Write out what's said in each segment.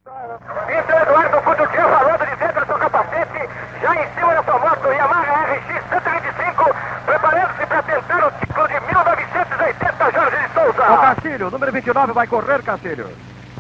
Então Eduardo Couturier falando de dentro do seu capacete, já em cima da sua moto Yamaha RX 125, preparando-se para tentar o título de 1980, Jorge de Souza. O Castilho, número 29 vai correr, Castilho.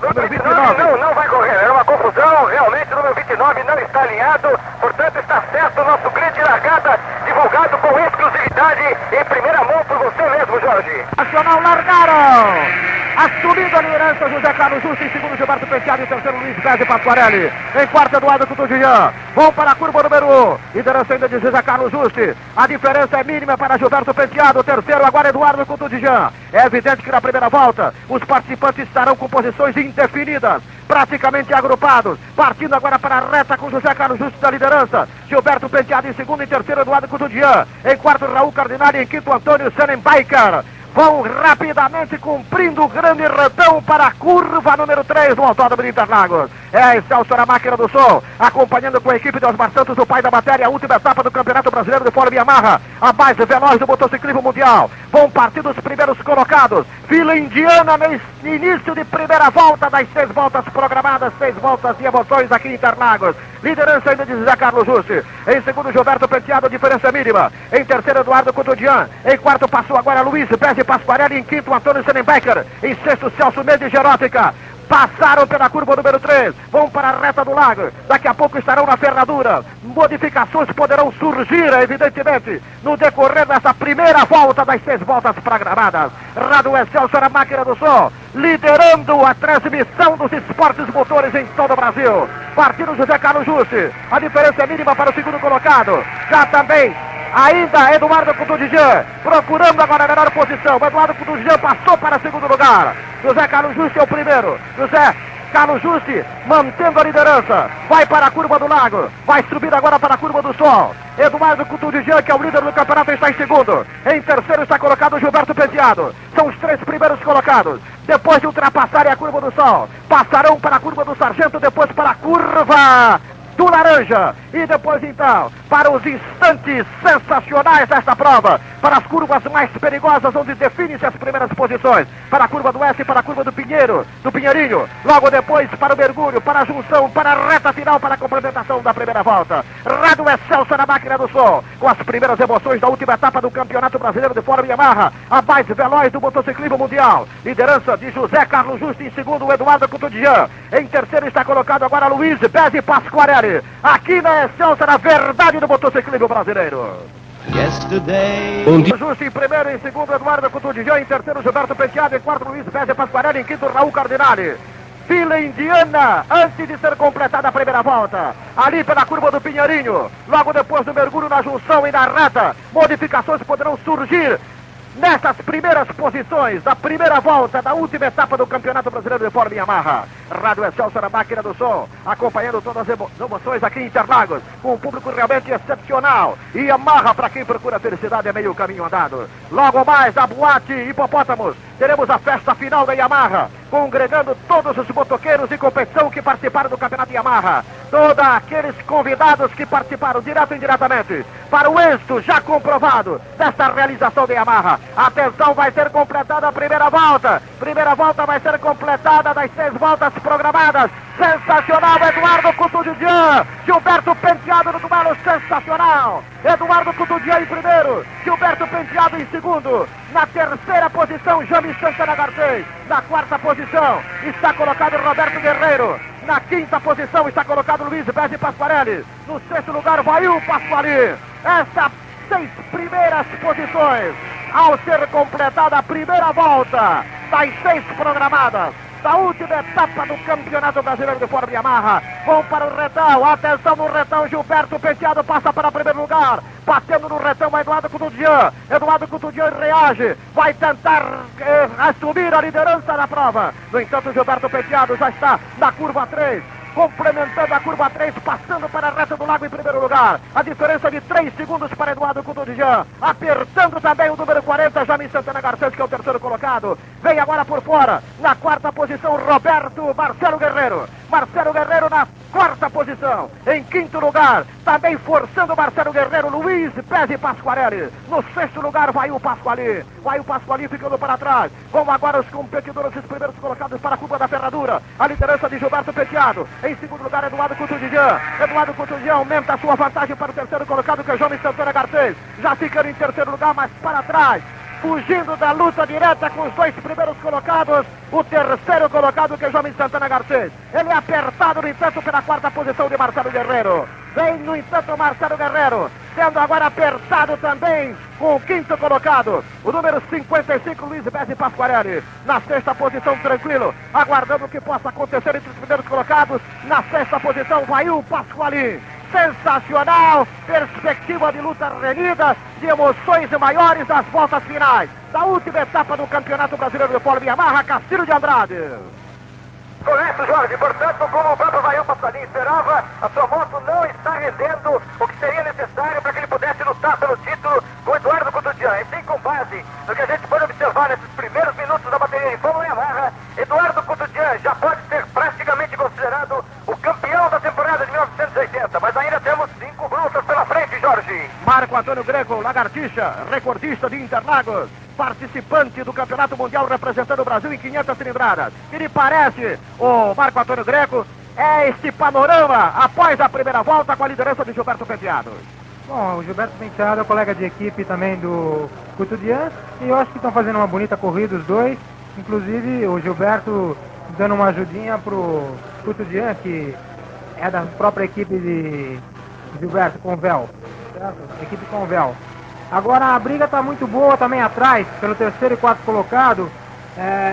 Número 29 não vai correr, é uma confusão, realmente o número 29 não está alinhado, portanto está certo o nosso grid de largada, divulgado com exclusividade em primeira mão por você mesmo, Jorge. Nacional largaram! Assumindo a liderança, José Carlos Justo, em segundo Gilberto Penteado, em terceiro Luiz Pérez Pasquarelli, em quarto Eduardo Couturier, vão para a curva número 1, liderança ainda de José Carlos Justo, a diferença é mínima para Gilberto Penteado, terceiro agora Eduardo Couturier. É evidente que na primeira volta os participantes estarão com posições indefinidas, praticamente agrupados, partindo agora para a reta com José Carlos Justo da liderança, Gilberto Penteado em segundo, em terceiro Eduardo Couturier, em quarto Raul Cardinale, em quinto Antônio Sennenbiker. Vão rapidamente cumprindo o grande retão para a curva número 3 do Autódromo de Interlagos. É Celso na máquina do som, acompanhando com a equipe de Osmar Santos, o pai da matéria, a última etapa do Campeonato Brasileiro de Fórmula Yamaha, a mais veloz do motociclismo mundial. Vão partir dos primeiros colocados, fila indiana no início de primeira volta das 6 voltas programadas, 6 voltas de emoções aqui em Interlagos. Liderança ainda de José Carlos Justo, em segundo Gilberto Penteado, diferença mínima, em terceiro Eduardo Couturier, em quarto passou agora Luiz Pérez Pasquarelli, em quinto Antônio Sennenbiker, em sexto Celso Mendes Gerótica. Passaram pela curva número 3, vão para a reta do lago, daqui a pouco estarão na ferradura. Modificações poderão surgir, evidentemente, no decorrer dessa primeira volta das 6 voltas programadas. Rádio Excelsior, a máquina do som, liderando a transmissão dos esportes motores em todo o Brasil. Partindo José Carlos Justo, a diferença é mínima para o segundo colocado. Já também ainda Eduardo Couturier, procurando agora a melhor posição. Eduardo Couturier passou para segundo lugar. José Carlos Justo é o primeiro. José Carlos Justo mantendo a liderança. Vai para a curva do lago. Vai subir agora para a curva do sol. Eduardo Couturier, que é o líder do campeonato, está em segundo. Em terceiro está colocado Gilberto Penteado. São os 3 primeiros colocados. Depois de ultrapassarem a curva do sol, passarão para a curva do sargento, depois para a curva do laranja, e depois então para os instantes sensacionais desta prova, para as curvas mais perigosas, onde definem-se as primeiras posições, para a curva do S, para a curva do Pinheirinho, logo depois para o mergulho, para a junção, para a reta final, para a complementação da primeira volta. Rádio Excelsior na máquina do som, com as primeiras emoções da última etapa do Campeonato Brasileiro de Fórmula Yamaha, a mais veloz do motociclismo mundial. Liderança de José Carlos Justo, em segundo Eduardo Couturier, em terceiro está colocado agora Luiz Pérez Pasquarelli. Aqui na Excelsior, a verdade do motociclismo brasileiro. Justo em primeiro, em segundo Eduardo Couturier, em terceiro Gilberto Penteado, em quarto Luiz Pérez Pasquarelli, em quinto Raul Cardinale. Fila indiana, antes de ser completada a primeira volta, ali pela curva do Pinheirinho, logo depois do mergulho na junção e na reta, modificações poderão surgir nessas primeiras posições da primeira volta da última etapa do Campeonato Brasileiro de Fórmula Yamaha. Rádio Excelsior, a máquina do som, acompanhando todas as emoções aqui em Interlagos, com um público realmente excepcional. E Yamaha, para quem procura felicidade, é meio caminho andado. Logo mais, a boate Hipopótamos, teremos a festa final da Yamaha, congregando todos os motoqueiros de competição que participaram do Campeonato Yamaha. Todos aqueles convidados que participaram, direto e indiretamente, para o êxito já comprovado desta realização da Yamaha. Atenção, vai ser completada a primeira volta. Primeira volta vai ser completada das 6 voltas programadas. Sensacional, Eduardo Couturier. Gilberto Penteado no duelo, sensacional. Eduardo Couturier em primeiro, Gilberto Penteado em segundo. Na terceira posição, James Santana Garcês. Na quarta posição está colocado Roberto Guerreiro. Na quinta posição está colocado Luiz Pérez Pasquarelli. No sexto lugar, Vail Pasquali. Essas 6 primeiras posições, ao ser completada a primeira volta das 6 programadas da última etapa do Campeonato Brasileiro de Fórmula Yamaha, vão para o retão. Atenção no retão, Gilberto Penteado passa para o primeiro lugar, batendo no retão Eduardo Couturier. Eduardo Couturier reage, vai tentar assumir a liderança da prova. No entanto, Gilberto Penteado já está na curva 3, complementando a curva 3, passando para a reta do Lago em primeiro lugar. A diferença de 3 segundos para Eduardo Couturier, apertando também o número 40, Jaime Santana Garcês, que é o terceiro colocado. Vem agora por fora, na quarta posição, Roberto Marcelo Guerreiro. Marcelo Guerreiro na quarta posição. Em quinto lugar, também forçando Marcelo Guerreiro, Luiz Pezzi Pasquarelli. No sexto lugar, vai o Pasquali. Vai o Pasquali ficando para trás. Vão agora os competidores, os primeiros colocados para a curva da Ferradura. A liderança de Gilberto Penteado. Em segundo lugar, Eduardo Couturier. Eduardo Couturier aumenta a sua vantagem para o terceiro colocado, que é João Santana Garcês. Já ficando em terceiro lugar, mas para trás. Fugindo da luta direta com os dois primeiros colocados, o terceiro colocado, que é João Santana Garcês. Ele é apertado, no entanto, pela quarta posição de Marcelo Guerreiro. Vem, no entanto, Marcelo Guerreiro, sendo agora apertado também com o quinto colocado, o número 55, Luiz Pezzi Pasquarelli. Na sexta posição, tranquilo, aguardando o que possa acontecer entre os primeiros colocados. Na sexta posição, vai o Pasquali. Sensacional, perspectiva de luta renhida, de emoções maiores das voltas finais da última etapa do Campeonato Brasileiro de Polo Yamaha, Castilho de Andrade. Correto, Jorge. Portanto, como o próprio Vail Pasqualin esperava, a sua moto não está rendendo o que seria necessário para que ele pudesse lutar pelo título com Eduardo Couturier. E sim, com base no que a gente pode observar nesses primeiros minutos da bateria de Fórmula Yamaha, Eduardo Couturier já pode ser praticamente considerado o campeão da temporada de 1980. Mas ainda temos 5 voltas pela frente, Jorge. Marco Antônio Greco, lagartixa, recordista de Interlagos, participante do Campeonato Mundial representando o Brasil em 500 cilindradas. Que lhe parece, o Marco Antônio Greco, é este panorama após a primeira volta com a liderança de Gilberto Penteado? Bom, o Gilberto Penteado é colega de equipe também do Couturier, e eu acho que estão fazendo uma bonita corrida os dois, inclusive o Gilberto dando uma ajudinha pro Couturier, que é da própria equipe de Gilberto, Convel, certo? Equipe Convel. Agora a briga está muito boa também atrás, pelo terceiro e quarto colocado,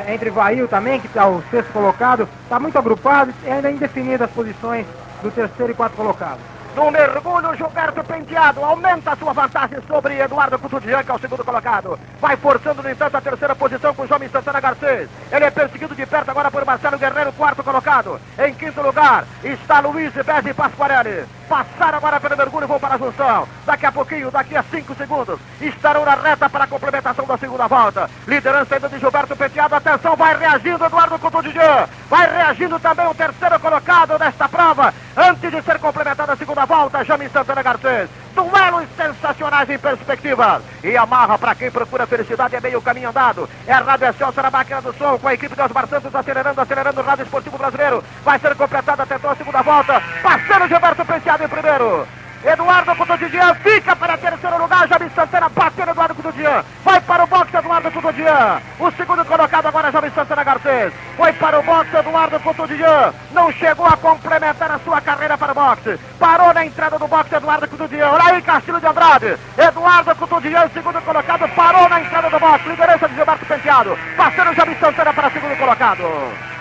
entre Vail também, que está o sexto colocado, está muito agrupado e ainda indefinidas as posições do terceiro e quarto colocado. No mergulho, Gilberto Penteado aumenta a sua vantagem sobre Eduardo Couturier, que é o segundo colocado. Vai forçando, no entanto, a terceira posição com João Santana Garcês. Ele é perseguido de perto agora por Marcelo Guerreiro, quarto colocado. Em quinto lugar está Luiz Pezzi Pasquarelli. Passaram agora pelo mergulho e vão para a junção. Daqui a pouquinho, daqui a 5 segundos, estarão na reta para a complementação da segunda volta. Liderança ainda de Gilberto Penteado. Atenção, vai reagindo Eduardo Couturier. Vai reagindo também o terceiro colocado desta prova. Antes de ser complementada a segunda volta, Jaime Santana Garcês. Duelos sensacionais em perspectiva. E amarra para quem procura felicidade, é meio caminho andado. É a Rádio Excelsior, a máquina do som, com a equipe de Osmar Santos acelerando o Rádio Esportivo Brasileiro. Vai ser completada até a segunda volta. Passando Gilberto Penteado em primeiro. Eduardo Couturier fica para terceiro lugar. Jaime Santana batendo Eduardo Couturier. Vai para o boxe Eduardo Couturier. O segundo colocado agora é Jaime Santana Garcês. Foi para o boxe Eduardo Couturier. Não chegou a complementar a sua carreira para o boxe. Parou na entrada do boxe Eduardo Couturier. Olha aí, Castilho de Andrade. Eduardo Couturier, segundo colocado, parou na entrada do boxe. Liderança de Gilberto Penteado. Passando Jaime Santana para segundo colocado.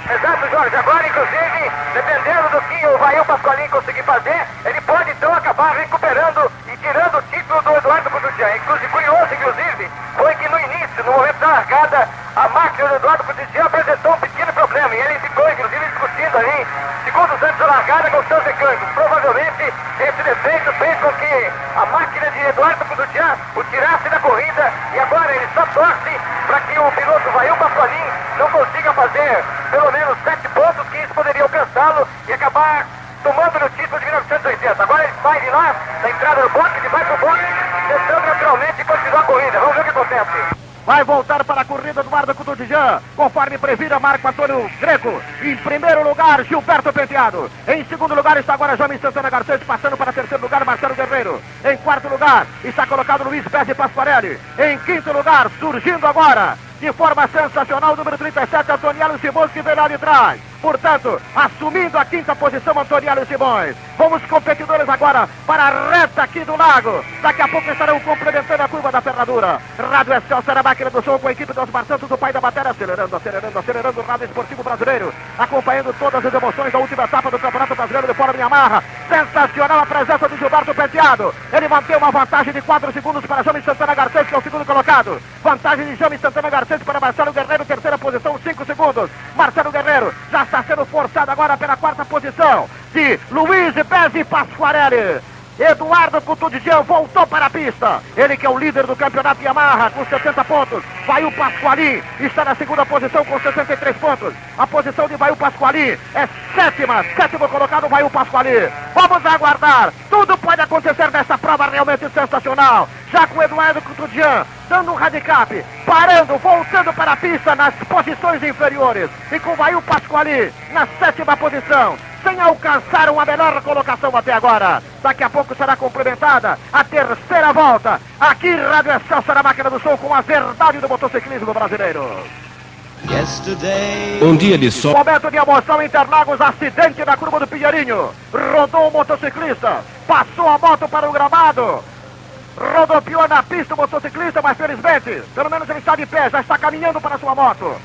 Exato, Jorge. Agora, inclusive, dependendo do que o Vail Pasqualin conseguir fazer, ele pode então acabar recuperando e tirando o título do Eduardo Couturier. Inclusive, curioso, inclusive, foi que no início, no momento da largada, a máquina do Eduardo Couturier apresentou um pequeno problema e ele ficou, inclusive, discutindo ali, segundos antes da largada, com seus mecânicos. Provavelmente, esse defeito fez com que a máquina de Eduardo Couturier o tirasse da corrida e agora ele só torce para que o piloto Vail Pasqualin não consiga fazer pelo menos 7 pontos, que isso poderia alcançá-lo e acabar tomando o título de 1980. Agora ele sai de lá, da entrada do boxe, e vai pro boxe, tentando naturalmente continuar a corrida. Vamos ver o que acontece. Vai voltar para a corrida Eduardo Couturier, conforme previra Marco Antônio Greco. Em primeiro lugar, Gilberto Penteado. Em segundo lugar está agora Jaime Santana Garcês, passando para terceiro lugar Marcelo Guerreiro. Em quarto lugar está colocado Luiz Pezzi Pasquarelli. Em quinto lugar, surgindo agora de forma sensacional, o número 37, Antoniello Simões, que vem lá de trás. Portanto, assumindo a quinta posição, Antoniello Simões. Vamos, competidores, agora para a reta aqui do lago. Daqui a pouco estarão complementando a curva da Ferradura. Rádio Excelsior, a máquina do som, com a equipe do Osmar Santos, o pai da bateria, acelerando o Rádio Esportivo Brasileiro, acompanhando todas as emoções da última etapa do Campeonato Brasileiro de Fórmula Yamaha. Sensacional a presença de Gilberto Penteado. Ele mantém uma vantagem de 4 segundos para Jaime Santana Garcês, que é o segundo colocado. Vantagem de Jaime Santana Garcês para Marcelo Guerreiro, terceira posição, 5 segundos. Marcelo Guerreiro Já está sendo forçado agora pela quarta posição de Luiz Bezzi Pasquarelli. Eduardo Couturier voltou para a pista. Ele que é o líder do campeonato Yamaha com 70 pontos. Vai o Pasqualin, está na segunda posição com 63 pontos. A posição de Vai o Pasqualin é sétimo colocado Vai o Pasqualin. Vamos aguardar. Tudo pode acontecer nessa prova realmente sensacional. Já com o Eduardo Couturier dando um handicap, parando, voltando para a pista nas posições inferiores. E com o Vai o Pasqualin na sétima posição, sem alcançar uma melhor colocação até agora. Daqui a pouco será complementada a terceira volta. Aqui, Rádio Excelsior, na máquina do som, com a verdade do motociclismo brasileiro. Um dia de sol. Momento de emoção em Interlagos, acidente na curva do Pinheirinho. Rodou o motociclista, passou a moto para o gramado. Rodopiou na pista o motociclista, mas felizmente, pelo menos ele está de pé, já está caminhando para a sua moto.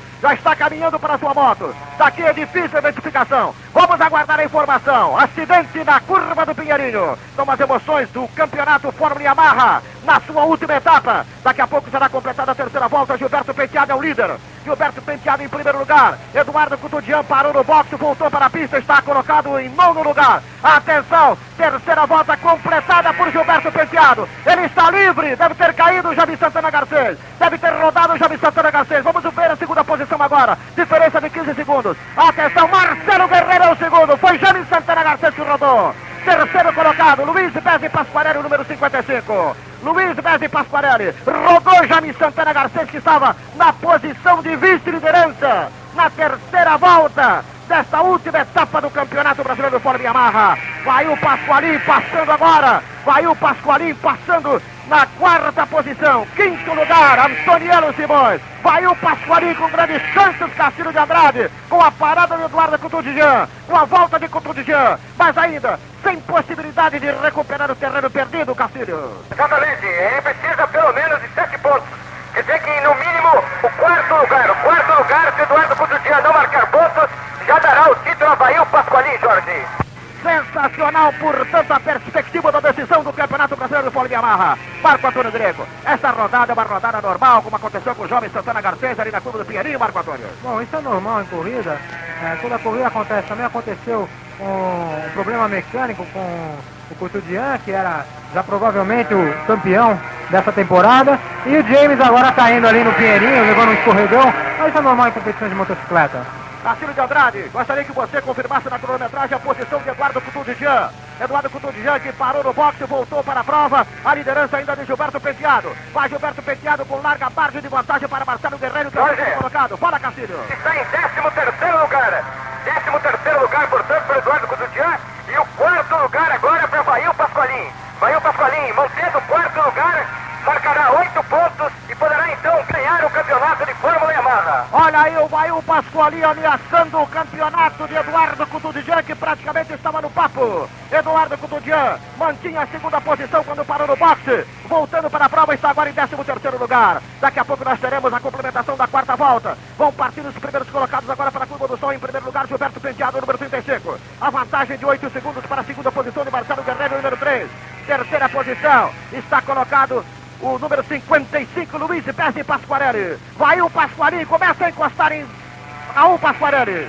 Daqui é difícil a identificação. Vamos aguardar a informação. Acidente na curva do Pinheirinho. São as emoções do campeonato Fórmula Yamaha na sua última etapa. Daqui a pouco será completada a terceira volta. Gilberto Penteado é o líder. Gilberto Penteado em primeiro lugar. Eduardo Couturier parou no boxe, voltou para a pista, está colocado em nono lugar. Atenção, terceira volta completada por Gilberto Penteado. Ele está livre, deve ter caído o Jaime Santana Garcês. Deve ter rodado o Jaime Santana Garcês. Vamos ver a segunda posição agora. Diferença de 15 segundos. Atenção, Marcelo Guerreiro é o segundo. Foi Jaime Santana Garcês que rodou. Terceiro colocado, Luiz Bezzi Pasquarelli, número 55. Luiz Bezzi Pasquarelli rodou Jaime Santana Garcês, que estava na posição de vice-liderança na terceira volta desta última etapa do Campeonato Brasileiro de Fórmula Yamaha. Vai o Pasqualin passando agora. Vai o Pasqualin passando na quarta posição. Quinto lugar, Antoniello Simões. Vai o Pasqualin com grandes chances, Castilho de Andrade, com a parada de Eduardo Couturier, com a volta de Couturier, mas ainda sem possibilidade de recuperar o terreno perdido, Castilho. Exatamente, ele precisa pelo menos de 7 pontos. Quer dizer que no mínimo o quarto lugar, se Eduardo Couturier não marcar pontos, já dará o título a Vai o Pasqualin, Jorge. Sensacional, portanto, a perspectiva da decisão do Campeonato Brasileiro de Fórmula Yamaha. Marco Antônio Greco, essa rodada é uma rodada normal, como aconteceu com o jovem Santana Garcês ali na curva do Pinheirinho, Marco Antônio. Bom, isso é normal em corrida. Toda corrida acontece. Também aconteceu um problema mecânico com o Couturier, que era já provavelmente o campeão dessa temporada. E o James agora caindo ali no Pinheirinho, levando um escorregão. Mas isso é normal em competições de motocicleta. Castilho de Andrade, gostaria que você confirmasse na cronometragem a posição de Eduardo Couturier. Eduardo Couturier, que parou no boxe, voltou para a prova. A liderança ainda de Gilberto Penteado. Vai Gilberto Penteado com larga margem de vantagem para Marcelo Guerreiro, que é o segundo colocado. Fala, Castilho. Está em 13º lugar. 13º lugar, portanto, para Eduardo Couturier. E o quarto lugar agora para Vai o Pasqualin. Vai o Pasqualin, mantendo o quarto lugar, marcará 8 pontos e poderá então ganhar o campeonato de Fórmula Yamaha. Olha aí o Vai o Pasqualin ameaçando o campeonato de Eduardo Couturier, que praticamente estava no papo. Eduardo Couturier mantinha a segunda posição quando parou no boxe. Voltando para a prova, está agora em 13º lugar. Daqui a pouco nós teremos a complementação da quarta volta. Vão partir os primeiros colocados agora para a curva do sol. Em primeiro lugar, Gilberto Penteado, número 35. A vantagem de 8 segundos para a segunda posição de Marcelo Guerreiro, número 3. Terceira posição, está colocado o número 55, Luiz Bezzi Pasquarelli. Vai o Pasqualin, começa a encostar em Raul Pasquarelli.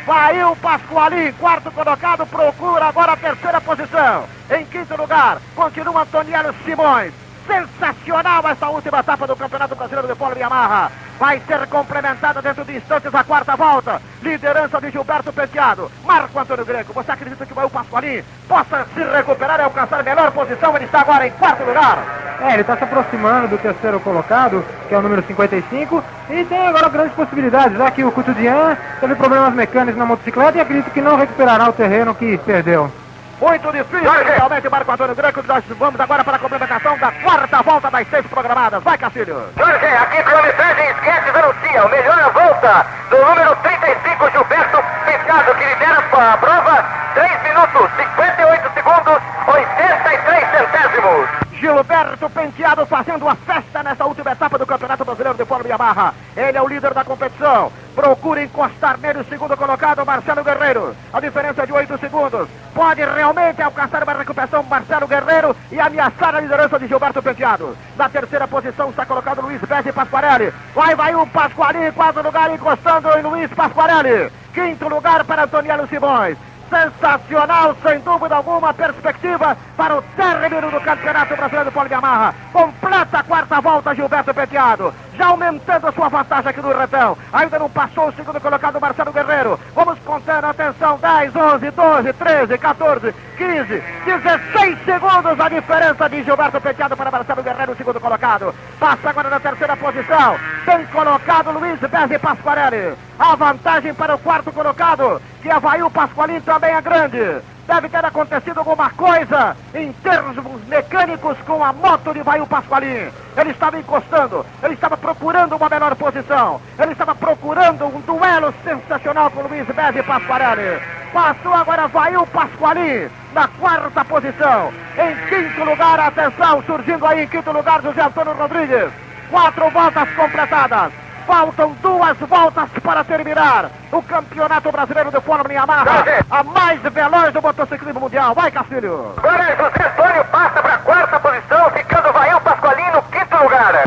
Vai o Pasqualin, quarto colocado, procura agora a terceira posição. Em quinto lugar, continua Antoniello Simões. Sensacional essa última etapa do Campeonato Brasileiro de Fórmula Yamaha. Vai ser complementada dentro de instantes a quarta volta. Liderança de Gilberto Penteado. Marco Antônio Greco, você acredita que vai o Pasqualin possa se recuperar e alcançar a melhor posição? Ele está agora em quarto lugar. Ele está se aproximando do terceiro colocado, que é o número 55, e tem agora grandes possibilidades, já que o Couturier teve problemas mecânicos na motocicleta e acredito que não recuperará o terreno que perdeu. Muito difícil, realmente, Marco Antônio Greco. Nós vamos agora para a complementação da quarta volta das 6 programadas. Vai, Castilho. Jorge, aqui a cronometragem esquece anuncia o melhor volta do número 35, Gilberto Penteado, que lidera a prova. 3 minutos, 58 segundos, 83 centésimos. Gilberto Penteado fazendo a festa nessa última etapa do Campeonato Brasileiro de Fórmula Yamaha. Ele é o líder da competição. Procura encostar nele o segundo colocado, Marcelo Guerreiro. A diferença é de 8 segundos. Pode realmente alcançar uma recuperação Marcelo Guerreiro e ameaçar a liderança de Gilberto Penteado. Na terceira posição está colocado Luiz Bezzi Pasquarelli. Vai o Pasqualin, quarto lugar, encostando em Luiz Pasquarelli. Quinto lugar para Antoniello Simões. Sensacional, sem dúvida alguma, perspectiva para o término do Campeonato Brasileiro do Polo de Yamaha. Completa a quarta volta, Gilberto Penteado, já aumentando a sua vantagem aqui no retão. Ainda não passou o segundo colocado, Marcelo Guerreiro. Vamos contando, atenção, 10, 11, 12, 13, 14, 15, 16 segundos a diferença de Gilberto Penteado para Marcelo Guerreiro, o segundo colocado. Passa agora na terceira posição, bem colocado Luiz Bezzi Pasquarelli. A vantagem para o quarto colocado, que Avaí Pasqualin também é grande. Deve ter acontecido alguma coisa em termos mecânicos com a moto de Vail Pasqualin. Ele estava encostando, ele estava procurando uma menor posição, ele estava procurando um duelo sensacional com Luiz Bezzi Pasquarelli. Passou agora Vail Pasqualin na quarta posição. Em quinto lugar, atenção, surgindo aí em quinto lugar José Antônio Rodrigues. 4 voltas completadas. Faltam 2 voltas para terminar o Campeonato Brasileiro de Fórmula Yamaha, a mais veloz do motociclismo mundial. Vai, Castilho! Agora José Antônio passa para a quarta posição, ficando Vail Pasqualin no quinto lugar.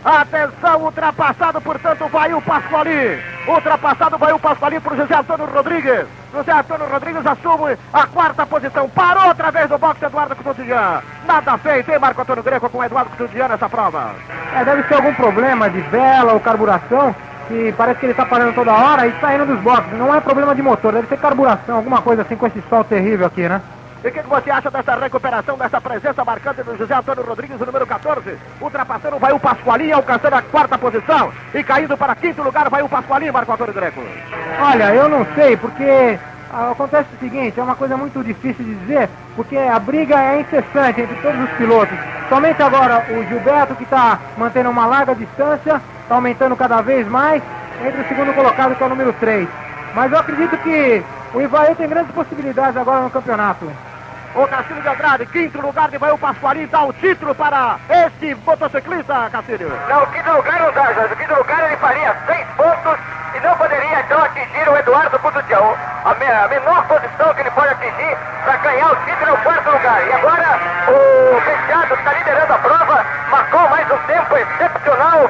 Atenção, ultrapassado, portanto, Vail Pasqualin. Ultrapassado Vail Pasqualin por José Antônio Rodrigues. José Antônio Rodrigues assume a quarta posição. Parou outra vez no boxe Eduardo Couturian. Nada feito, hein, Marco Antônio Greco, com Eduardo Couturian nessa prova. Deve ser algum problema de vela ou carburação, que parece que ele está parando toda hora e está indo dos boxes. Não é problema de motor, deve ser carburação, alguma coisa assim com esse sol terrível aqui, né? E o que você acha dessa recuperação, dessa presença marcante do José Antônio Rodrigues, o número 14, ultrapassando o Vail Pasqualin, alcançando a quarta posição e caindo para quinto lugar, Vail Pasqualin, Marco Antônio Greco? Olha, eu não sei, porque acontece o seguinte, é uma coisa muito difícil de dizer, porque a briga é incessante entre todos os pilotos. Somente agora o Gilberto, que está mantendo uma larga distância, está aumentando cada vez mais, entre o segundo colocado, que é o número 3. Mas eu acredito que o Ivaí tem grandes possibilidades agora no campeonato. O Castilho de Andrade, quinto lugar de Vail Pasqualin, dá o título para esse motociclista, Castilho. Não, o quinto lugar não dá, Jorge. O quinto lugar ele faria 6 pontos e não poderia então atingir o Eduardo Couturian. A menor posição que ele pode atingir para ganhar o título é o quarto lugar. E agora o Penteado está liderando a prova, marcou mais um tempo excepcional,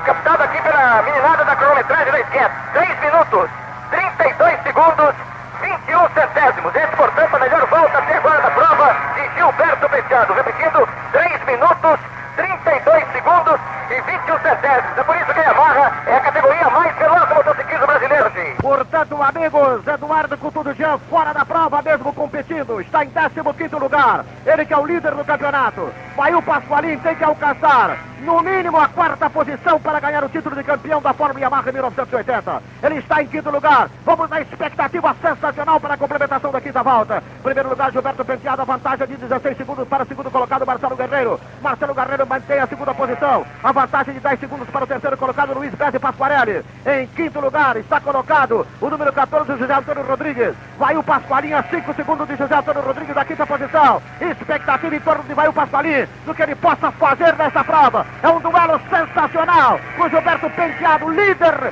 captado aqui pela meninada da cronometragem da esquerda. 3 minutos, 32 segundos, 21 centésimos. Esse, portanto, a melhor volta até agora da prova de Gilberto Penteado. Repetindo, 3 minutos, 32 segundos e 21 centésimos. É por isso que a Yamaha é a categoria mais veloz do motociclismo brasileiro, sim. Portanto, amigos, Eduardo Couturian fora da prova, mesmo competindo, está em 15º lugar. Ele que é o líder do campeonato. Vail Pasqualin tem que alcançar no mínimo a quarta posição para ganhar o título de campeão da Fórmula Yamaha em 1980. Ele está em quinto lugar. Vamos na expectativa sensacional para a complementação da quinta volta. Primeiro lugar, Gilberto Penteado, a vantagem de 16 segundos para o segundo colocado, Marcelo Guerreiro. Marcelo Guerreiro mantém a segunda posição. A vantagem de 10 segundos para o terceiro colocado, Luiz Bezzi Pasquarelli. Em quinto lugar está colocado o número 14, José Antônio Rodrigues. Vail Pasqualin a 5 segundos de José Antônio Rodrigues da quinta posição. Expectativa em torno de Vail Pasqualin, do que ele possa fazer nessa prova. É um duelo sensacional com Gilberto Penteado, líder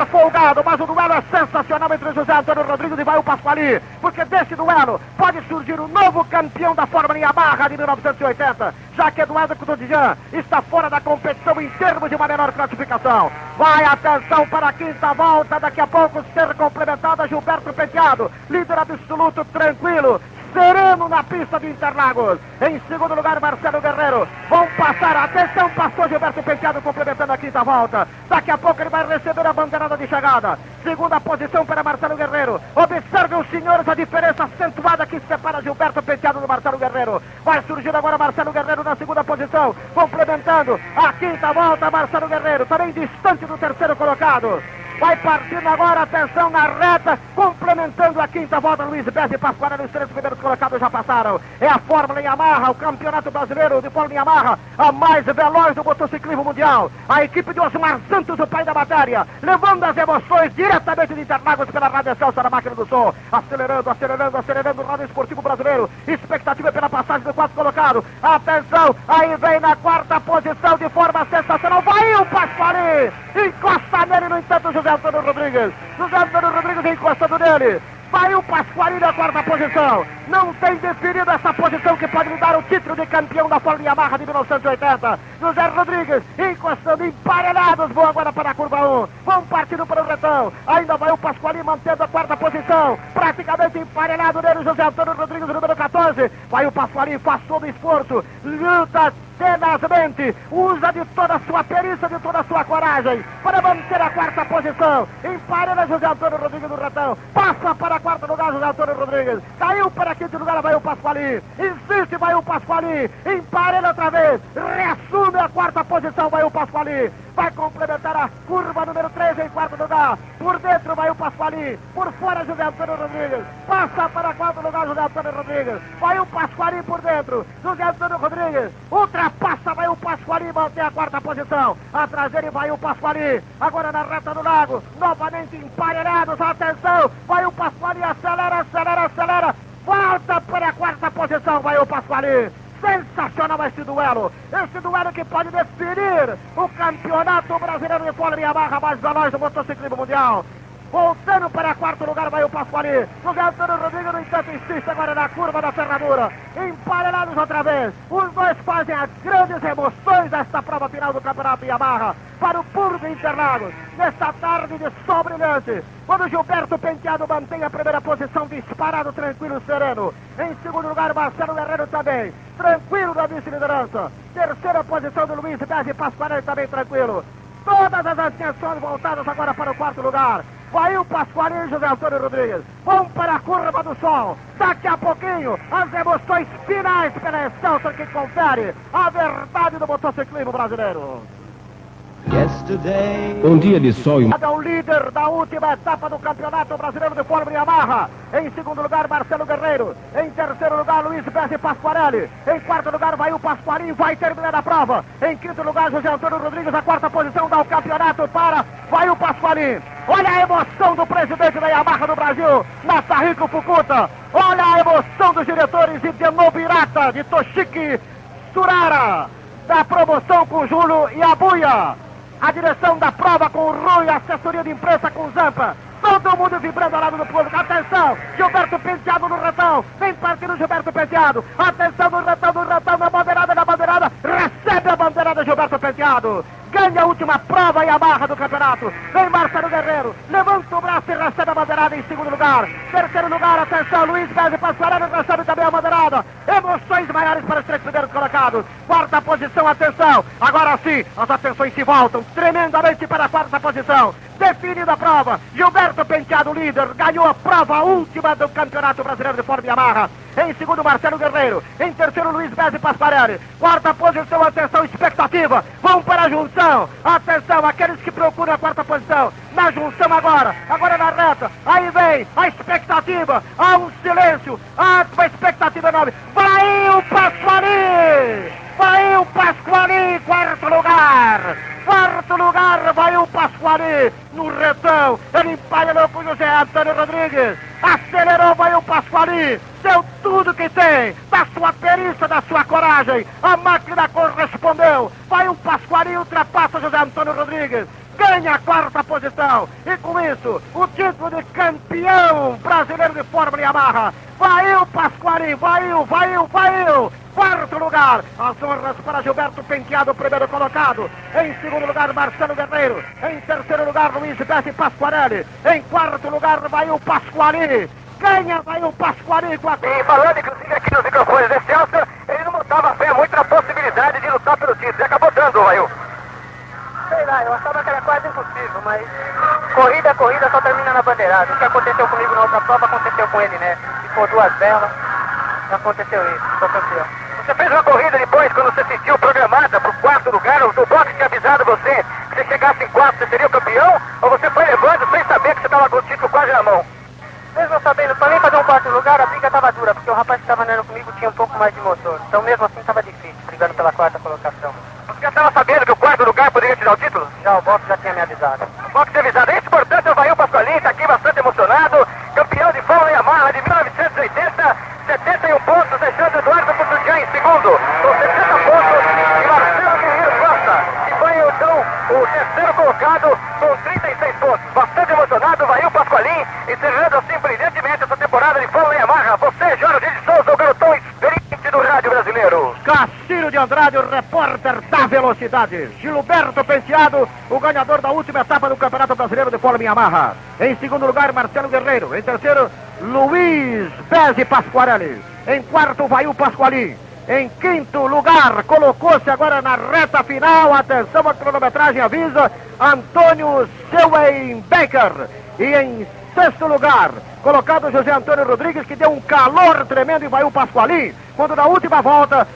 folgado, mas o duelo é sensacional entre José Antônio Rodrigues e Vail Pasqualin, porque desse duelo pode surgir um novo campeão da Fórmula Yamaha de 1980, já que Eduardo Couturian está fora da competição em termos de uma menor classificação. Vai, atenção para a quinta volta, daqui a pouco ser complementada Gilberto Penteado, líder absoluto, tranquilo, sereno na pista de Interlagos. Em segundo lugar, Marcelo Guerreiro. Vão passar, atenção, passou Gilberto Penteado complementando a quinta volta. Daqui a pouco ele vai receber a bandeirada de chegada. Segunda posição para Marcelo Guerreiro. Observem os senhores a diferença acentuada que separa Gilberto Penteado do Marcelo Guerreiro. Vai surgir agora Marcelo Guerreiro na segunda posição, complementando a quinta volta. Marcelo Guerreiro também distante do terceiro colocado. Vai partindo agora, atenção na reta, complementando a quinta volta, Luiz Bezzi Pasquarelli, os 3 primeiros colocados já passaram. É a Fórmula Yamaha, o Campeonato Brasileiro de Fórmula Yamaha, a mais veloz do motociclismo mundial. A equipe de Osmar Santos, o pai da matéria, levando as emoções diretamente de Interlagos pela Rádio Celso da Máquina do Som. Acelerando o Rádio Esportivo Brasileiro. Expectativa pela passagem do quarto colocado. Atenção, aí vem na quarta posição de forma sensacional. Vai o Pasqualin, encosta nele, no entanto, José Antônio Rodrigues. José Antônio Rodrigues encostando nele. Vai o Pasqualin na quarta posição. Não tem definido essa posição promoção que pode lhe dar o título de campeão da Fórmula Yamaha de 1980. José Rodrigues encostando, emparelhados, vão agora para a curva 1. Vão partindo para o retão. Ainda vai o Pasqualini mantendo a quarta posição. Praticamente emparelhado nele, José Antônio Rodrigues, número 14. Vai o Pasqualini, faz todo o esforço, luta tenazmente, usa de toda a sua perícia, de toda a sua coragem para manter a quarta posição. Emparelha José Antônio Rodrigues do retão, passa para quarto lugar José Antônio Rodrigues, caiu para quinto lugar, vai o Pasqualini, insiste, vai o Pasqualini, emparelha outra vez, reassume a quarta posição, vai o Pasqualini, vai complementar a curva número 13 em quarto lugar, por dentro vai o Pasqualini, por fora José Antônio Rodrigues, passa para quarto lugar José Antônio Rodrigues, vai o Pasqualini por dentro, José Antônio Rodrigues, ultrapassa, vai o Pasqualini, mantém a quarta posição, atrás dele vai o Pasqualini, agora na reta do lago, novamente emparelhados, atenção, vai o Pasqualini, acelera, acelera, acelera, volta para a quarta posição, vai o Pasqualini. Sensacional este duelo que pode definir o campeonato brasileiro de Fórmula Yamaha mais veloz do motociclismo mundial. Voltando para quarto lugar vai o Pasqualini. José Antônio Rodrigues, no entanto, insiste agora na curva da ferradura. Emparelhados outra vez. Os dois fazem as grandes emoções desta prova final do campeonato Yamaha para o público de Interlagos. Nesta tarde de sol brilhante. Quando Gilberto Penteado mantém a primeira posição, disparado, tranquilo, sereno. Em segundo lugar, Marcelo Guerreiro também. Tranquilo na vice-liderança. Terceira posição do Luiz Bezzi Pasqualini também tranquilo. Todas as atenções voltadas agora para o quarto lugar. Vai o Pasqualini e José Antônio Rodrigues. Vão para a curva do sol. Daqui a pouquinho, as emoções finais pela Excelsior que confere a verdade do motociclismo brasileiro. Um dia de sol e É o líder da última etapa do Campeonato Brasileiro de Fórmula Yamaha. Em segundo lugar, Marcelo Guerreiro. Em terceiro lugar, Luiz Bezzi Pasquarelli. Em quarto lugar, vai o Pasqualini, vai terminar a prova. Em quinto lugar, José Antônio Rodrigues, a quarta posição, dá o campeonato para... Vai o Pasqualini. Olha a emoção do presidente da Yamaha do Brasil, Masahiko Fukuta. Olha a emoção dos diretores de Denobirata, de Toshiki Surara. Da promoção com o Júlio e a Buia. A direção da prova com o Rui, a assessoria de imprensa com o Zampa. Todo mundo vibrando ao lado do público. Atenção, Gilberto Penteado no retão. Vem partindo Gilberto Penteado. Atenção no retão, na bandeirada. Recebe a bandeirada Gilberto Penteado. Ganha a última prova Yamaha do campeonato. Vem Marcelo Guerreiro. Levanta o braço e recebe a bandeirada em segundo lugar. Terceiro lugar, atenção, Luiz Bezzi Pasquarelli recebe também a bandeirada. Emoções maiores para os três primeiros colocados. Quarta posição, atenção. Agora sim, as atenções se voltam tremendamente para a quarta posição. Definida a prova, Gilberto Penteado, líder, ganhou a prova última do Campeonato Brasileiro de Fórmula Yamaha. Em segundo, Marcelo Guerreiro. Em terceiro, Luiz Bezzi Pasquarelli. Quarta posição, atenção, expectativa. Vão para a junção. Atenção, aqueles que procuram a quarta posição. Na junção agora na reta. Aí vem a expectativa. Há um silêncio. Há uma expectativa enorme. Vai o Pasqualini! Vai o Pasqualini, quarto lugar! Quarto lugar, vai o Pasqualini no retão. Ele empalhou com o José Antônio Rodrigues. Acelerou, vai o Pasqualini. Deu tudo que tem, da sua perícia, da sua coragem. A máquina correspondeu. Vai o Pasqualini, ultrapassa José Antônio Rodrigues. Ganha a quarta posição. E com isso, o título de campeão brasileiro de Fórmula Yamaha. Vai o Pasqualini, vai o. Quarto lugar, as honras para Gilberto Penteado, primeiro colocado. Em segundo lugar, Marcelo Guerreiro. Em terceiro lugar, Luiz Bezzi Pasquarelli. Em quarto lugar, vai o Pasqualini. Ganha, vai o Pasqualini. E falando inclusive aqui nos microfones desse Celso, ele não botava fé muito na possibilidade de lutar pelo título. E acabou dando, Vail. Sei lá, eu achava que era quase impossível, mas corrida só termina na bandeirada. O que aconteceu comigo na outra prova aconteceu com ele, né? Ficou duas velas, aconteceu isso, sou campeão. Você fez uma corrida depois, quando você sentiu programada para o quarto lugar, o boxe tinha avisado você que se chegasse em quarto você seria o campeão? Ou você foi levando sem saber que você estava com o título quase na mão? Mesmo sabendo, para mim fazer um quarto lugar, a briga estava dura, porque o rapaz que estava andando comigo tinha um pouco mais de motor. Então mesmo assim estava difícil, brigando pela quarta colocação. Você já estava sabendo que o quarto lugar poderia te dar o título? Já o boxe já tinha me avisado. O boxe tinha avisado. É importante, o Vail Pasqualini está aqui bastante emocionado. Campeão de Fórmula Yamaha de 1980, 71 pontos, deixando Eduardo Putudian em segundo, com 70 pontos, e Marcelo Guerreiro Costa, que foi então o terceiro colocado com 36 pontos. Bastante emocionado, Vail Pasqualini, encerrando assim brilhantemente essa temporada de Fórmula Yamaha. Você, Jorge de Souza, o garotão experiente do Castilho de Andrade, o repórter da velocidade. Gilberto Penteado, o ganhador da última etapa do Campeonato Brasileiro de Fórmula Yamaha. Em segundo lugar, Marcelo Guerreiro. Em terceiro, Luiz Bezzi Pasquarelli. Em quarto, Vaiu Pasqualin. Em quinto lugar, colocou-se agora na reta final, atenção, a cronometragem avisa, Antônio Seuenbecker. E em sexto lugar, colocado José Antônio Rodrigues, que deu um calor tremendo em Vaiu Pasqualin, quando na última volta,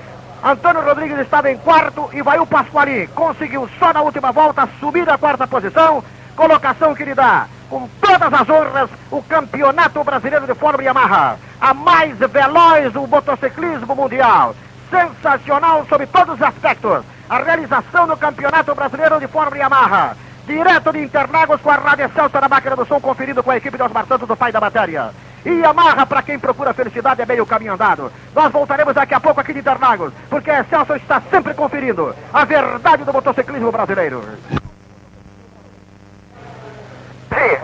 Antônio Rodrigues estava em quarto e Vaiu Pasqualin conseguiu só na última volta subir à quarta posição, colocação que lhe dá, com todas as honras, o Campeonato Brasileiro de Fórmula Yamaha, a mais veloz do motociclismo mundial. Sensacional sob todos os aspectos, a realização do Campeonato Brasileiro de Fórmula Yamaha, direto de Interlagos com a Rádio Excelsior na máquina do som, conferido com a equipe de Osmar Santos, do pai da matéria. E Yamaha, para quem procura felicidade, é meio caminho andado. Nós voltaremos daqui a pouco aqui de Interlagos, porque a Excelsior está sempre conferindo a verdade do motociclismo brasileiro. Sim.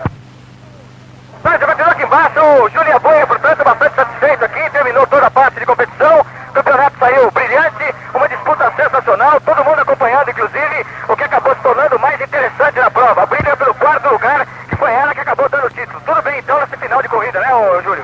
Mas já continuou aqui embaixo, o Júlia Boia, portanto, bastante satisfeito aqui, terminou toda a parte de competição, o campeonato saiu brilhante, uma disputa sensacional, todo mundo acompanhando, inclusive, o que acabou se tornando mais interessante na prova, a briga pelo quarto lugar, que foi ela que acabou dando o título. Tudo bem então nesse final de corrida, né, ô Júlio?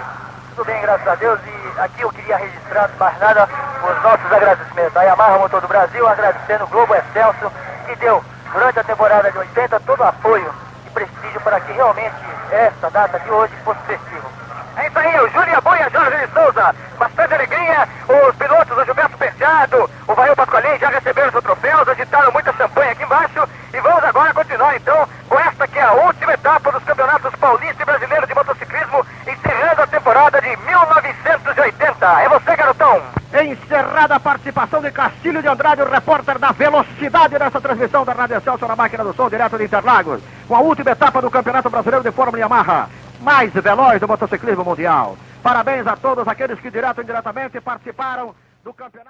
Tudo bem, graças a Deus, e aqui eu queria registrar, mais nada, os nossos agradecimentos. A Yamaha Motor do Brasil, agradecendo o Globo Excelsior, que deu, durante a temporada de 80, todo o apoio e prestígio para que realmente esta data de hoje fosse festivo. É isso aí, o Júlia Boia, Jorge de Souza, bastante alegria, os pilotos, o Gilberto Penteado, o Vaiu Pasqualin já receberam os troféus, agitaram muita champanhe aqui embaixo, e vamos agora continuar então com esta que é a última etapa dos campeonatos paulista e brasileiro de motociclismo, encerrando a temporada de 1980. É você, garotão! Encerrada a participação de Castilho de Andrade, o repórter da velocidade nessa transmissão da Rádio Excelsior na máquina do som, direto de Interlagos, com a última etapa do Campeonato Brasileiro de Fórmula Yamaha, mais veloz do motociclismo mundial. Parabéns a todos aqueles que direto e indiretamente participaram do campeonato.